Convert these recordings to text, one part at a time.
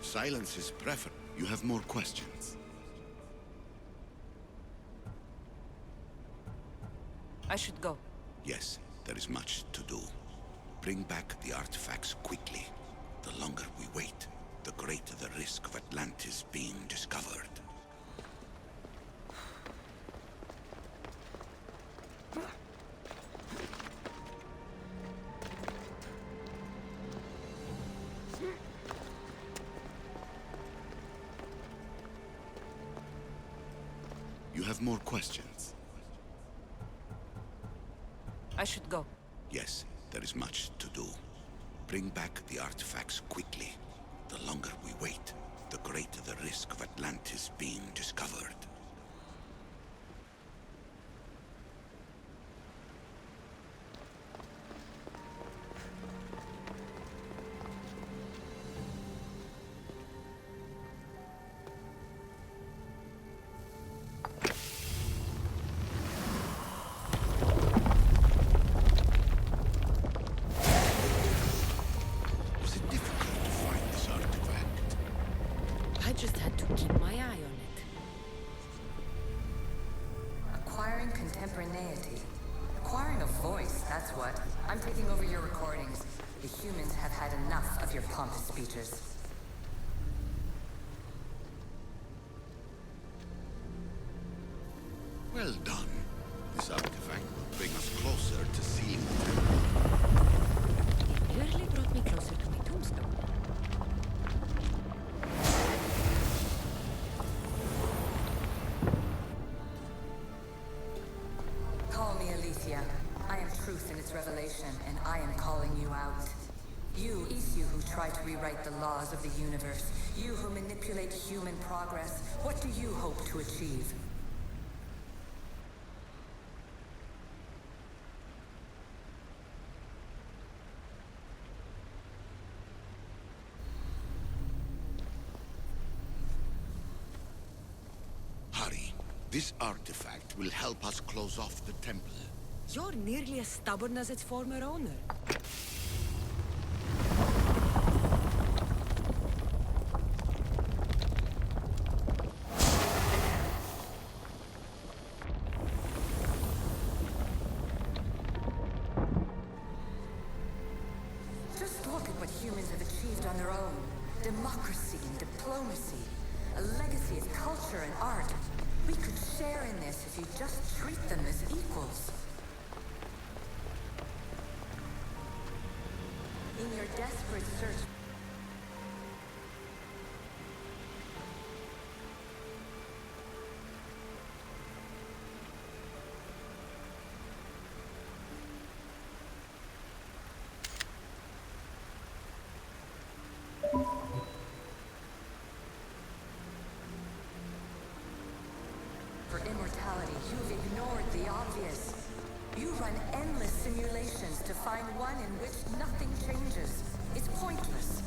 Silence is preferred. You have more questions. I should go. Yes, there is much to do. Bring back the artifacts quickly. The longer we wait, the greater the risk of Atlantis being discovered. You have more questions? I should go. Yes, there is much to do. Bring back the artifacts quickly. The longer we wait, the greater the risk of Atlantis being discovered. I just had to keep my eye on it. Acquiring contemporaneity. Acquiring a voice, that's what. I'm taking over your recordings. The humans have had enough of your pompous speeches. Well done. This artifact will bring us closer to seeing the temple. It nearly brought me closer to my tombstone. Call me Aletheia. I am truth in its revelation, and I am calling you out. You, Isu, who try to rewrite the laws of the universe. You who manipulate human progress. What do you hope to achieve? Hurry. This artifact will help us close off the temple. You're nearly as stubborn as its former owner. Just look at what humans have achieved on their own. Democracy and diplomacy. A legacy of culture and art. We could share in this if you just treat them as equals. In your desperate search... For immortality, you've ignored the obvious. You run endless simulations to find one in which nothing changes. It's pointless.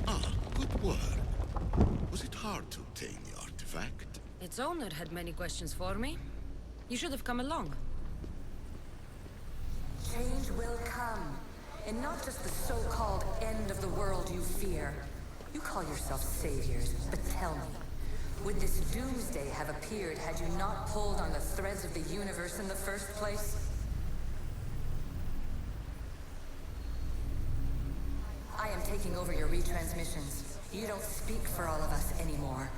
Ah, good work. Was it hard to obtain the artifact? Its owner had many questions for me. You should have come along. Change will come. And not just the so-called end of the world you fear. You call yourselves saviors, but tell me, would this doomsday have appeared had you not pulled on the threads of the universe in the first place? I am taking over your retransmissions. You don't speak for all of us anymore.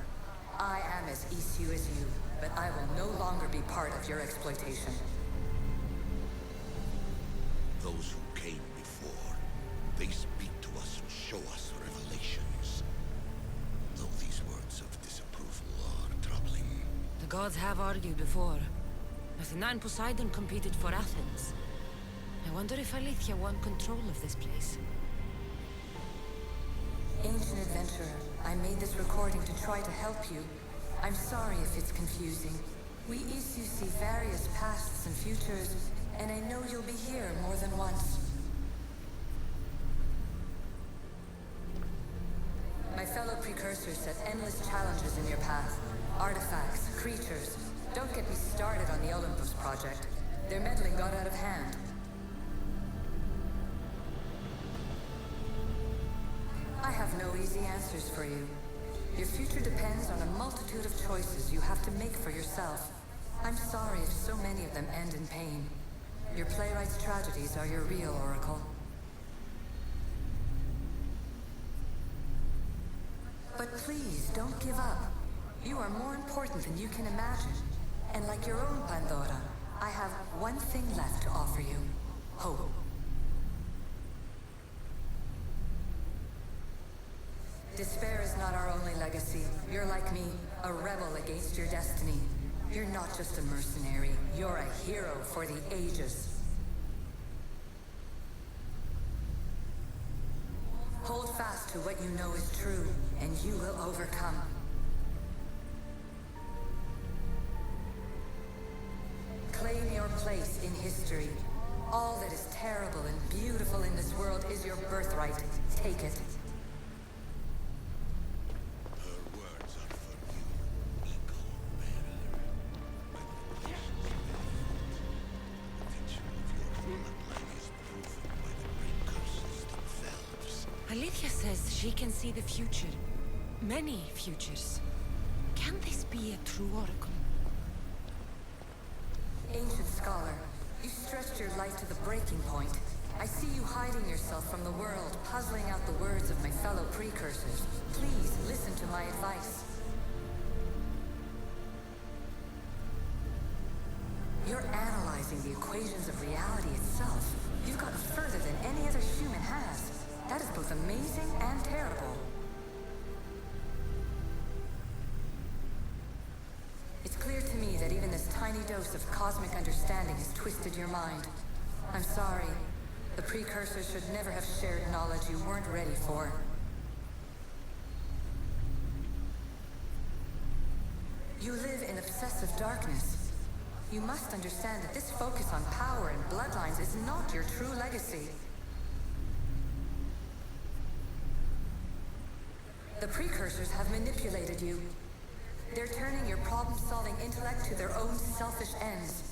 I am as Isu as you, but I will no longer be part of your exploitation. Those who came before, they speak to us and show us revelations. Though these words of disapproval are troubling. The gods have argued before. Athena and Poseidon competed for Athens. I wonder if Aletheia won control of this place. Ancient adventurer, I made this recording to try to help you. I'm sorry if it's confusing. We Isu see various pasts and futures, and I know you'll be here more than once. My fellow precursors set endless challenges in your path. Artifacts, creatures. Don't get me started on the Olympus project. Their meddling got out of hand. I have no easy answers for you. Your future depends on a multitude of choices you have to make for yourself. I'm sorry if so many of them end in pain. Your playwright's tragedies are your real oracle. But please, don't give up. You are more important than you can imagine. And like your own Pandora, I have one thing left to offer you. Hope. Despair is not our only legacy. You're like me, a rebel against your destiny. You're not just a mercenary, you're a hero for the ages. Hold fast to what you know is true, and you will overcome. Claim your place in history. All that is terrible and beautiful in this world is your birthright. Take it. Her words are for you, eagle-bearer. The potential of your bloodline is proven by the precursors themselves. Alethea says she can see the future. Many futures. Can this be a true oracle? Ancient scholar, you stretched your life to the breaking point. I see you hiding yourself from the world, puzzling out the words of my fellow precursors. Please listen to my advice. You're analyzing the equations of reality itself. You've gotten further than any other human has. That is both amazing and terrible. It's clear to me that even this tiny dose of cosmic understanding has twisted your mind. I'm sorry. The precursors should never have shared knowledge you weren't ready for. You live in obsessive darkness. You must understand that this focus on power and bloodlines is not your true legacy. The precursors have manipulated you. They're turning your problem-solving intellect to their own selfish ends.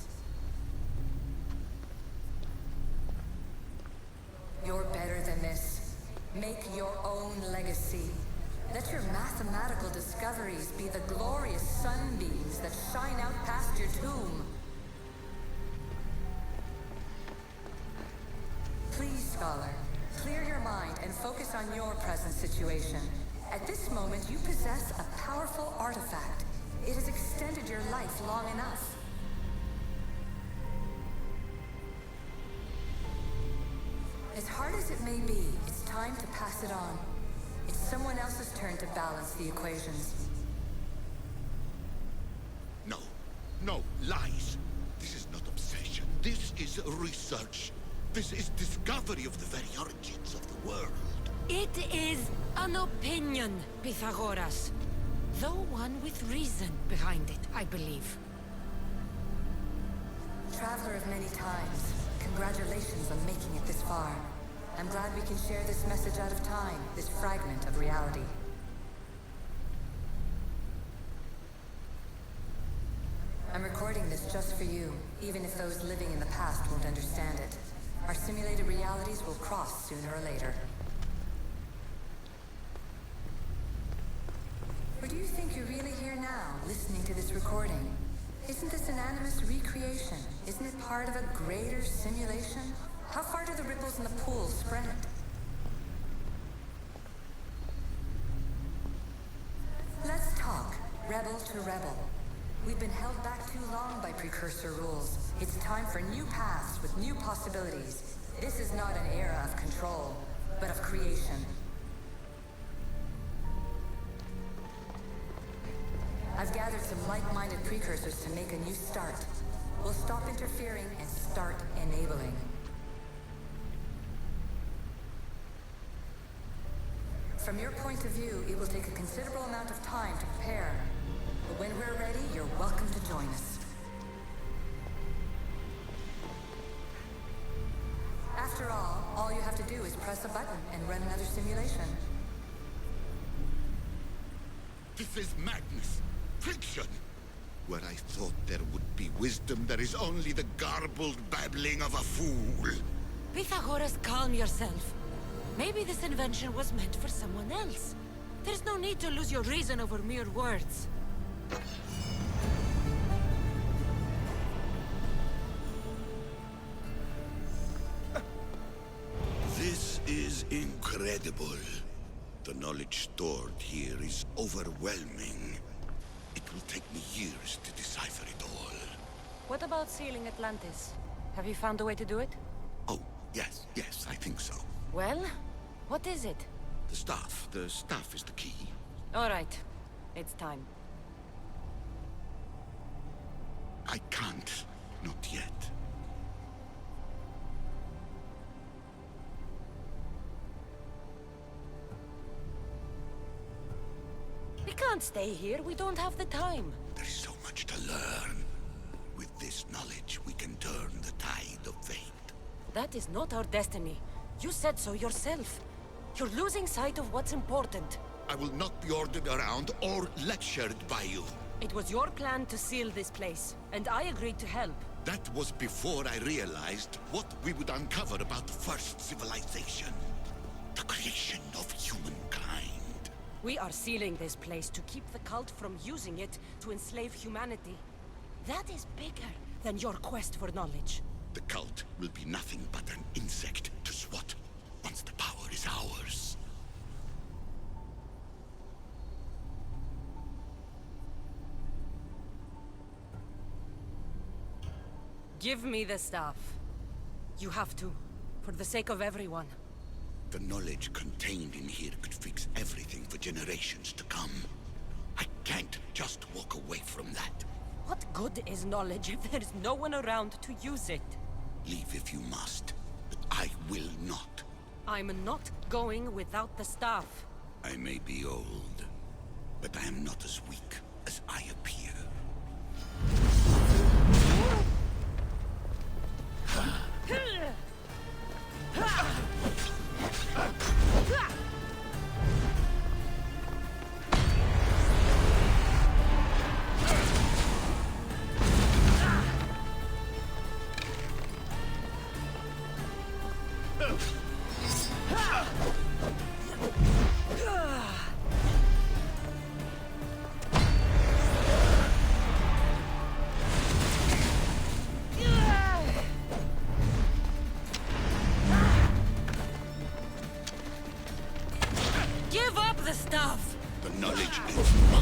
You're better than this. Make your own legacy. Let your mathematical discoveries be the glorious sunbeams that shine out past your tomb. Please, scholar, clear your mind and focus on your present situation. At this moment, you possess a powerful artifact. It has extended your life long enough. As hard as it may be, it's time to pass it on. It's someone else's turn to balance the equations. No, no, lies. This is not obsession. This is research. This is discovery of the very origins of the world. It is an opinion, Pythagoras. Though one with reason behind it, I believe. Traveler of many times, congratulations on making it this far. I'm glad we can share this message out of time, this fragment of reality. I'm recording this just for you, even if those living in the past won't understand it. Our simulated realities will cross sooner or later. Or do you think you're really here now, listening to this recording? Isn't this an animus recreation? Isn't it part of a greater simulation? How far do the ripples in the pool spread? Let's talk, rebel to rebel. We've been held back too long by precursor rules. It's time for new paths with new possibilities. This is not an era of control, but of creation. I've gathered some like-minded precursors to make a new start. We'll stop interfering and start enabling. From your point of view, it will take a considerable amount of time to prepare. But when we're ready, you're welcome to join us. After all you have to do is press a button and run another simulation. This is madness. Fiction. Where I thought there would be wisdom, there is only the garbled babbling of a fool. Pythagoras, calm yourself. Maybe this invention was meant for someone else. There's no need to lose your reason over mere words. This is incredible. The knowledge stored here is overwhelming. It will take me years to decipher it all. What about sealing Atlantis? Have you found a way to do it? Oh, yes, I think so. Well, what is it? The staff. The staff is the key. All right. It's time. I can't. Not yet. We can't stay here. We don't have the time. There's so much to learn. With this knowledge, we can turn the tide of fate. That is not our destiny. You said so yourself. You're losing sight of what's important. I will not be ordered around or lectured by you. It was your plan to seal this place, and I agreed to help. That was before I realized what we would uncover about the first civilization. The creation of humankind. We are sealing this place to keep the cult from using it to enslave humanity. That is bigger than your quest for knowledge. The cult will be nothing but an insect to swat once the power is ours. Give me the staff. You have to, for the sake of everyone. The knowledge contained in here could fix everything for generations to come. I can't just walk away from that. What good is knowledge if there's no one around to use it? Leave if you must, but I will not. I'm not going without the staff. I may be old, but I am not as weak as I appear. Give up the stuff! The knowledge is mine.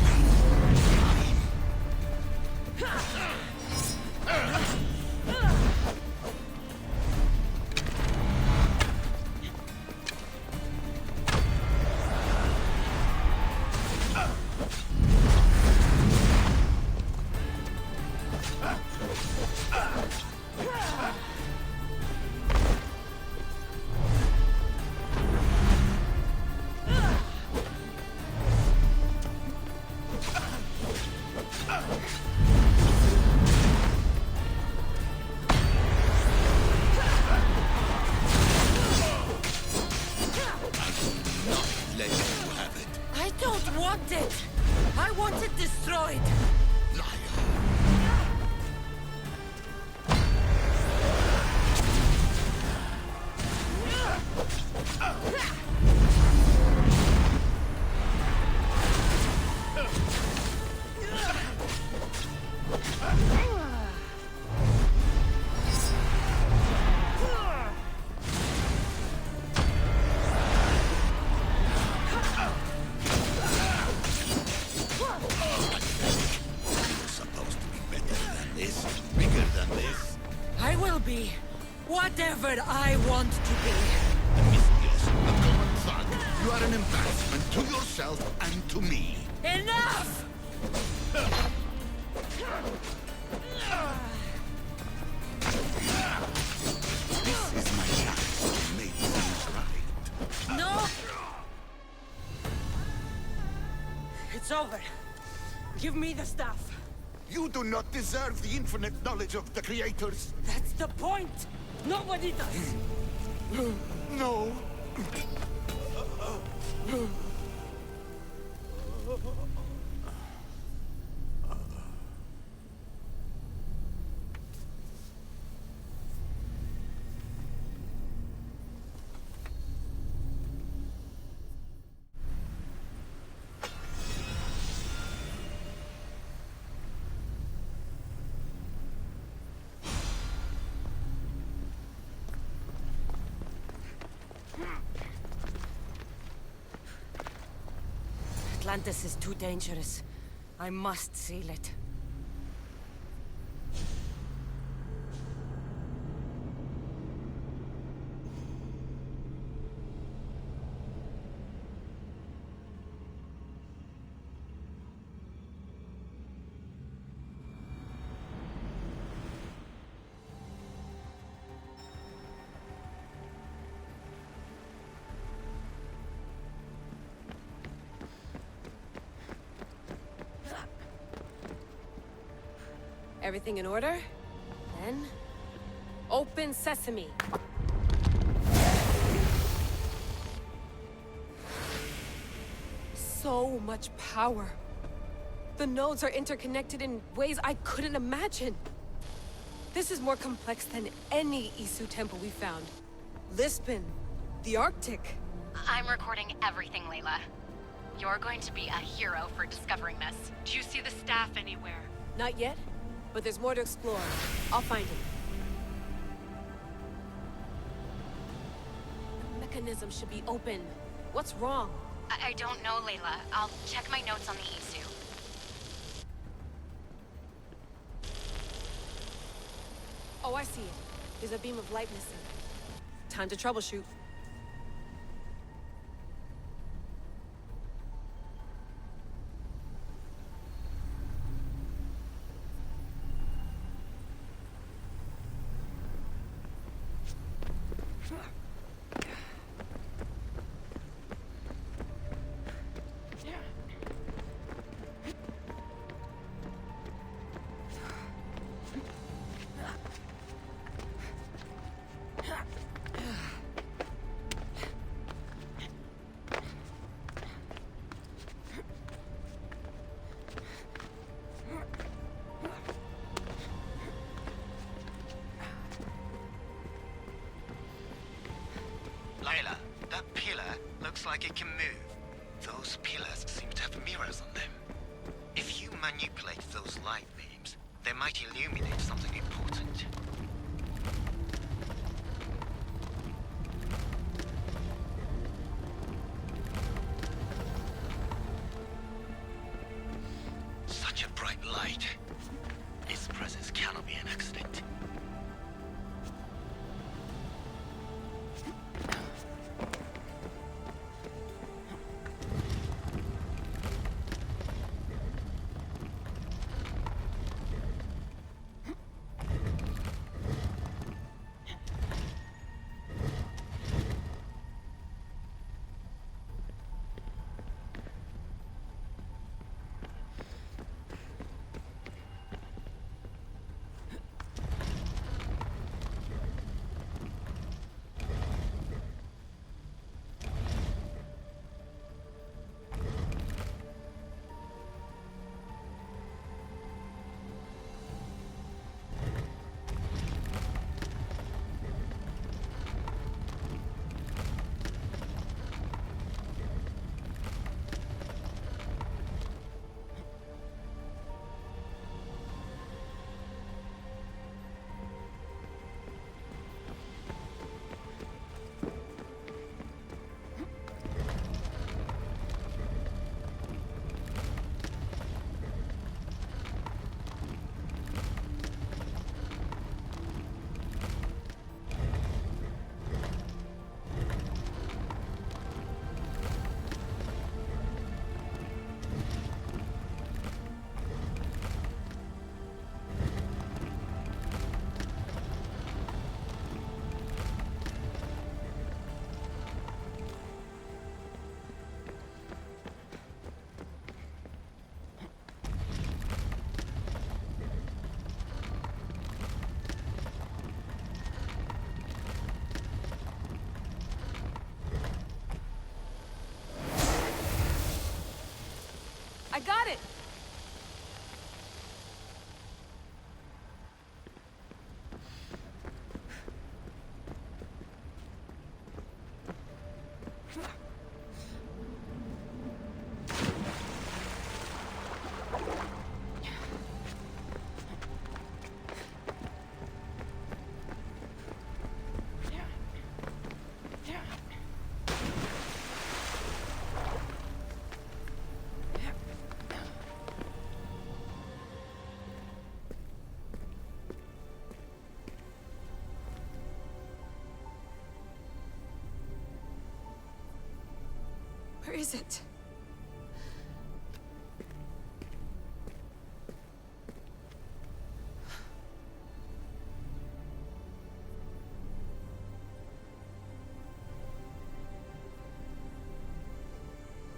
I want it destroyed! Whatever I want to be. Promiscuous, a common thug. You are an embarrassment to yourself and to me. Enough! This is my chance to make things right. No! It's over. Give me the staff. You do not deserve the infinite knowledge of the creators. That's the point! Nobody does! No. Atlantis is too dangerous. I must seal it. Everything in order? Then... open sesame! So much power. The nodes are interconnected in ways I couldn't imagine. This is more complex than any Isu temple we found. Lisbon, the Arctic. I'm recording everything, Layla. You're going to be a hero for discovering this. Do you see the staff anywhere? Not yet, but there's more to explore. I'll find it. The mechanism should be open. What's wrong? I don't know, Layla. I'll check my notes on the Isu. Oh, I see it. There's a beam of light missing. Time to troubleshoot. Layla, that pillar looks like it can move. Those pillars seem to have mirrors on them. If you manipulate those light beams, they might illuminate something important. Such a bright light. Its presence cannot be an accident. is it?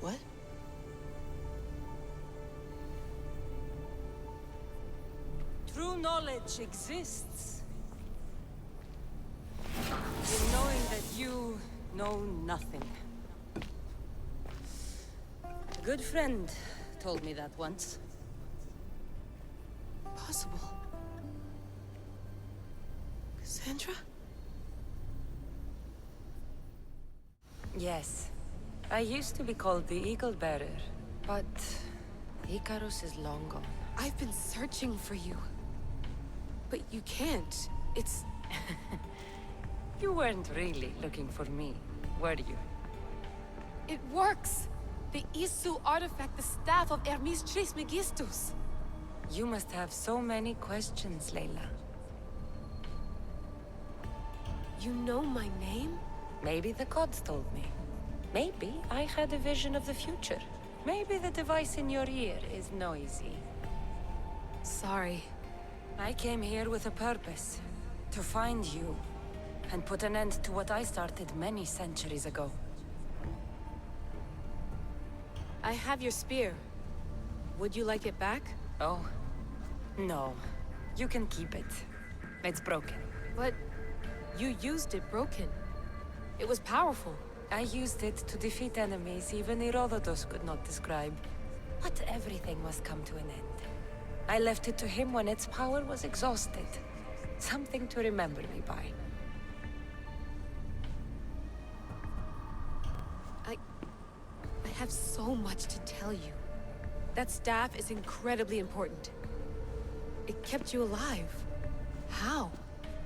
What? True knowledge exists. In knowing that you know nothing. A good friend told me that once. Possible. Cassandra? Yes. I used to be called the Eagle Bearer, but Icarus is long gone. I've been searching for you. But you can't. It's... You weren't really looking for me, were you? It works! The Isu artifact, the staff of Hermes Trismegistus. You must have so many questions, Layla. You know my name? Maybe the gods told me. Maybe I had a vision of the future. Maybe the device in your ear is noisy. Sorry. I came here with a purpose. To find you. And put an end to what I started many centuries ago. I have your spear. Would you like it back? Oh? No. You can keep it. It's broken. But you used it broken. It was powerful. I used it to defeat enemies even Herodotus could not describe. But everything must come to an end. I left it to him when its power was exhausted. Something to remember me by. I have so much to tell you. That staff is incredibly important. It kept you alive. How?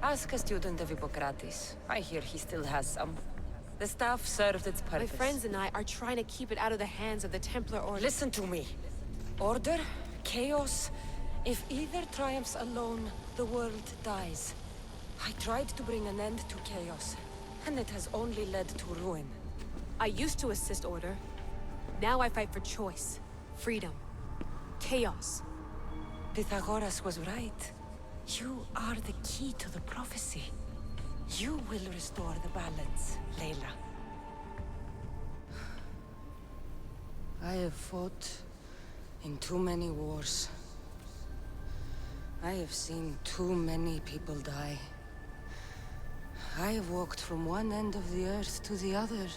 Ask a student of Hippocrates. I hear he still has some. The staff served its My purpose. friends and I are trying to keep it out of the hands of the Templar Order. Listen to me. Order, chaos. If either triumphs alone, the world dies. I tried to bring an end to chaos, and it has only led to ruin. I used to assist Order. Now I fight for choice, freedom, chaos. Pythagoras was right. You are the key to the prophecy. You will restore the balance, Layla. I have fought in too many wars. I have seen too many people die. I have walked from one end of the earth to the other.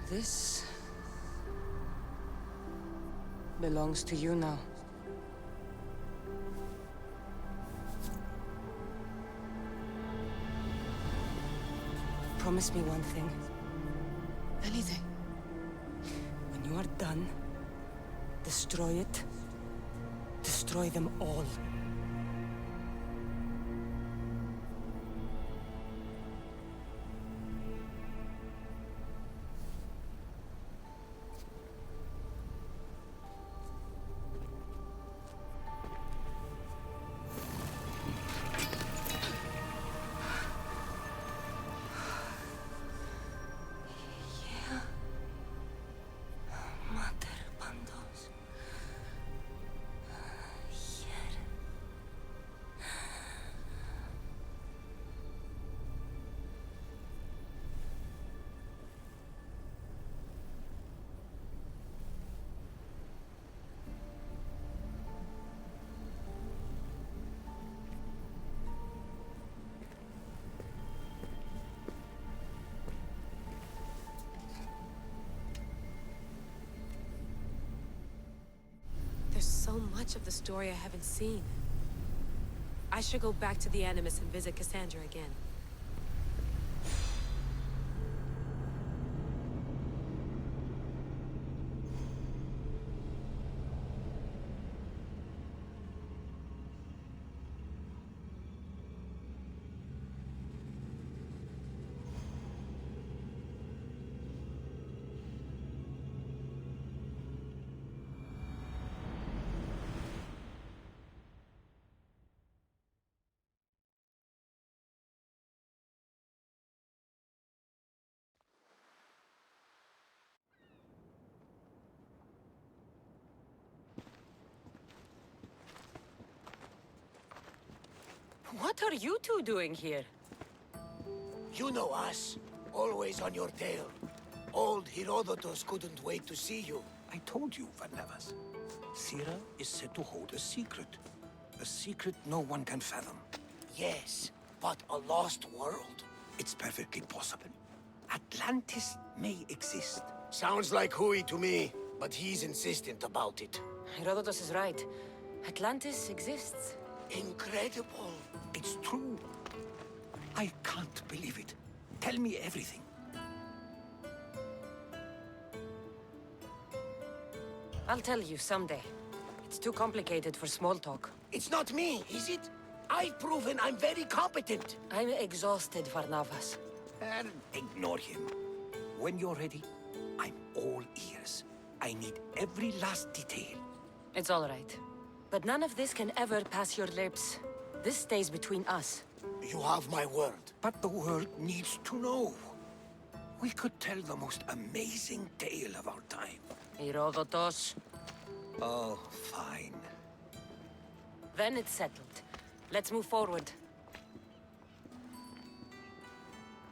This belongs to you now. Promise me one thing. Anything. When you are done, destroy it. Destroy them all. There's so much of the story I haven't seen. I should go back to the Animus and visit Cassandra again. What are you two doing here? You know us. Always on your tail. Old Herodotus couldn't wait to see you. I told you, Varnavas. Thera is said to hold a secret. A secret no one can fathom. Yes, but a lost world? It's perfectly possible. Atlantis may exist. Sounds like Hui to me, but he's insistent about it. Herodotus is right. Atlantis exists. Incredible. It's true. I can't believe it. Tell me everything. I'll tell you someday. It's too complicated for small talk. It's not me, is it? I've proven I'm very competent. I'm exhausted, Varnavas. And ignore him. When you're ready, I'm all ears. I need every last detail. It's all right. But none of this can ever pass your lips. This stays between us. You have my word. But the world needs to know. We could tell the most amazing tale of our time. Herodotus. Oh, fine. Then it's settled. Let's move forward.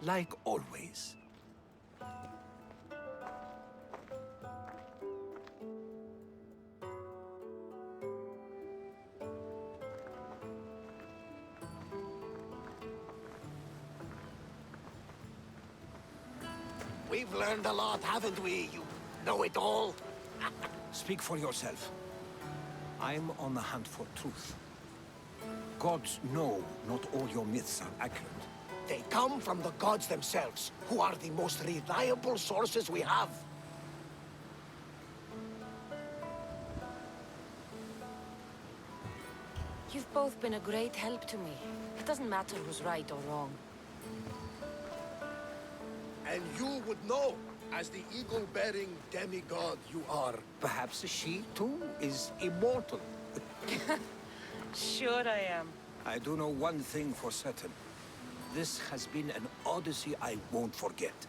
Like always. We've learned a lot, haven't we, you know-it-all? Speak for yourself. I'm on the hunt for truth. Gods know not all your myths are accurate. They come from the gods themselves, who are the most reliable sources we have. You've both been a great help to me. It doesn't matter who's right or wrong. And you would know, as the eagle-bearing demigod you are. Perhaps she, too, is immortal. Sure I am. I do know one thing for certain. This has been an Odyssey I won't forget.